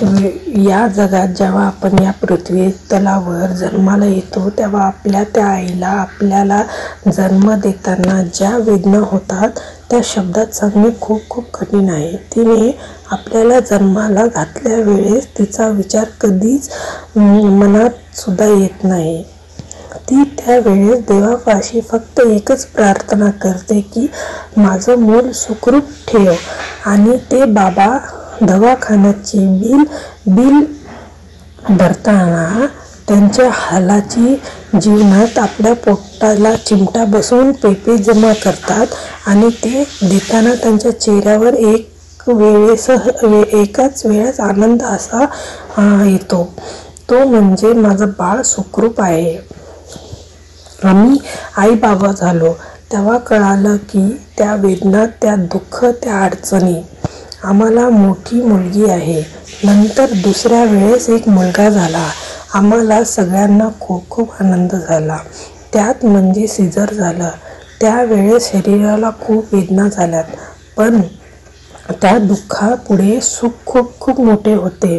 या जगात जेव्हा आपण या पृथ्वी तलावर जन्माला येतो तेव्हा आपल्या त्या आईला आपल्याला जन्म देताना ज्या वेदना होतात त्या शब्दात सांगणे खूप खूप कठीण आहे। तिने आपल्याला जन्माला घातल्या वेळेस तिचा विचार कधीच मनात सुद्धा येत नाही। ती त्यावेळेस देवापाशी फक्त एकच प्रार्थना करते की माझं मूल सुखरूप ठेव। आणि ते बाबा दवाखान्याची बिल भरताना त्यांच्या हालाची जीवनात आपल्या पोटाला चिमटा बसवून पैसे जमा करतात आणि ते देताना त्यांच्या चेहऱ्यावर एकाच वेळेस आनंद असा येतो, तो म्हणजे माझं बाळ सुखरूप आहे। आम्ही आई बाबा झालो तेव्हा कळालं की त्या वेदना, त्या दुःख, त्या अडचणी। आम्हाला मोठी मुलगी आहे, नंतर दुसऱ्या वेळेस एक मुलगा झाला। आम्हाला सगळ्यांना खूप खूप आनंद झाला। त्यात म्हणजे सिझर झालं, त्यावेळेस शरीराला खूप वेदना झाल्यात, पण त्या दुःखापुढे सुख खूप खूप मोठे होते,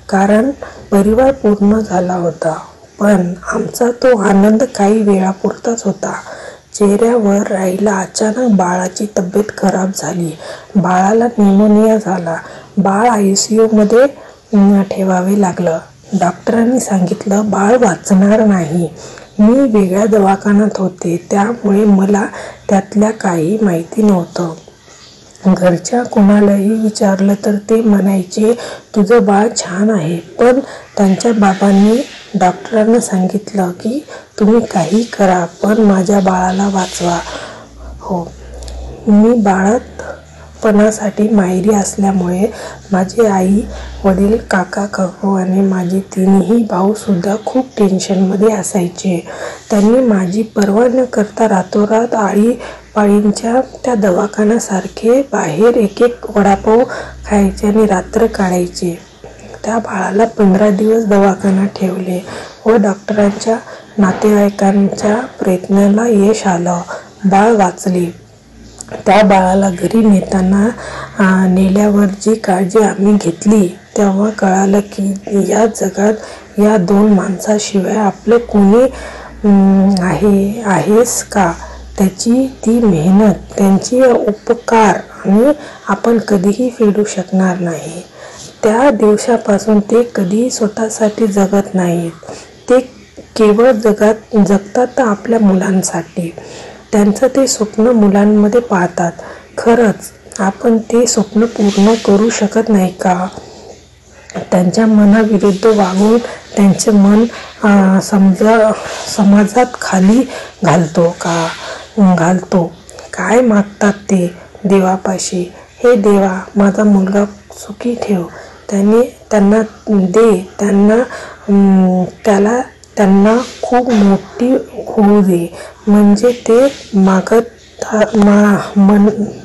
कारण परिवार पूर्ण झाला होता। पण आमचा तो आनंद काही वेळापुरताच होता। चेहऱ्यावर राहिला। अचानक बाळाची तब्येत खराब झाली, बाळाला न्यूमोनिया झाला, बाळ ICU मध्ये ठेवावे लागलं। डॉक्टरांनी सांगितलं बाळ वाचणार नाही। मी वेगळ्या दवाखान्यात होते त्यामुळे मला त्यातल्या काही माहिती नव्हतं। घरच्या कुणालाही विचारलं तर ते म्हणायचे तुझं बाळ छान आहे, पण त्यांच्या बाबांनी डॉक्टरांना सांगितलं की तुम्ही काही करा पण माझ्या बाळाला वाचवा। हो, मी बाळंतपणासाठी माहेरी असल्यामुळे माझे आई वडील, काका काकू आणि माझे तिन्ही भाऊ सुद्धा खूप टेन्शनमध्ये असायचे। त्यांनी माझी पर्वा न करता रातोरात आळीपाळींच्या त्या दवाखान्यासारखे बाहेर एक वडापाव खायचे आणि रात्र काढायचे। त्या बाळाला 15 दिवस दवाखान्यात ठेवले व डॉक्टरांच्या नातेवाईकांच्या प्रयत्नाला यश आलं, बाळ वाचले। त्या बाळाला घरी नेल्यावर जी काळजी आम्ही घेतली तेव्हा कळालं की या जगात या 2 माणसाशिवाय आपलं कोणी आहेस का। त्याची ती मेहनत, त्यांचे उपकार आणि आपण कधीही फेडू शकणार नाही। त्या दिवसापासून ते कधीही स्वतःसाठी जगत नाहीत, ते केवळ जगतात आपल्या मुलांसाठी। त्यांचं ते स्वप्न मुलांमध्ये पाहतात। खरंच आपण ते स्वप्न पूर्ण करू शकत नाही का? त्यांच्या मनाविरुद्ध वागून त्यांचे मन समाजात खाली घालतो काय मागतात ते देवापाशी, हे देवा माझा मुलगा सुखी ठेव, त्यांना दे, त्यांना खूप मोठी होऊ दे, म्हणजे ते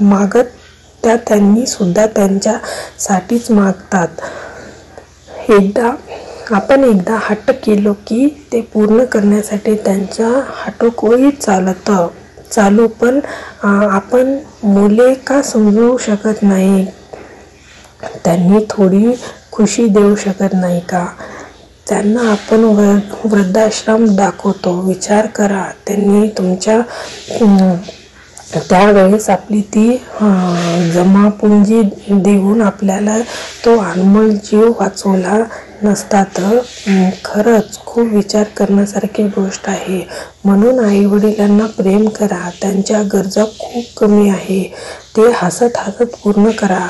मागत त्या त्यांनी सुद्धा त्यांच्यासाठीच मागतात। आपण एकदा हट्ट केलो की ते पूर्ण करण्यासाठी त्यांच्या हातोकोही चालू, पण आपण मुले का समजू शकत नाही? त्यांनी थोडी खुशी देऊ शकत नाही का? त्यांना आपण वृद्धाश्रम दाखवतो, विचार करा त्यांनी तुमच्या त्यावेळेस आपली ती जमापुंजी देऊन आपल्याला तो अनमोल जीव वाचवला नसता तर? खरंच खूप विचार करण्यासारखी गोष्ट आहे। म्हणून आईवडिलांना प्रेम करा, त्यांच्या गरजा खूप कमी आहे, ते हसत हसत पूर्ण करा।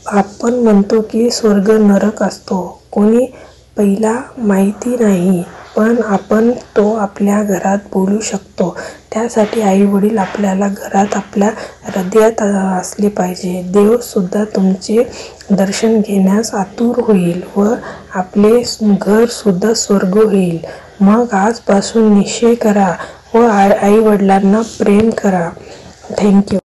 आपण म्हणतो की स्वर्ग नरक असतो, कोणी पहिला माहिती नाही, पण आपण तो आपल्या घरात बोलू शकतो। त्यासाठी आईवडील आपल्या घरात, आपल्या हृदयात असले पाहिजे। देव सुद्धा तुमचे दर्शन घेण्यास आतुर होईल व आपले घर सुद्धा स्वर्ग होईल। मग आजपासून निश्चय करा व आईवडिलांना प्रेम करा। थँक्यू।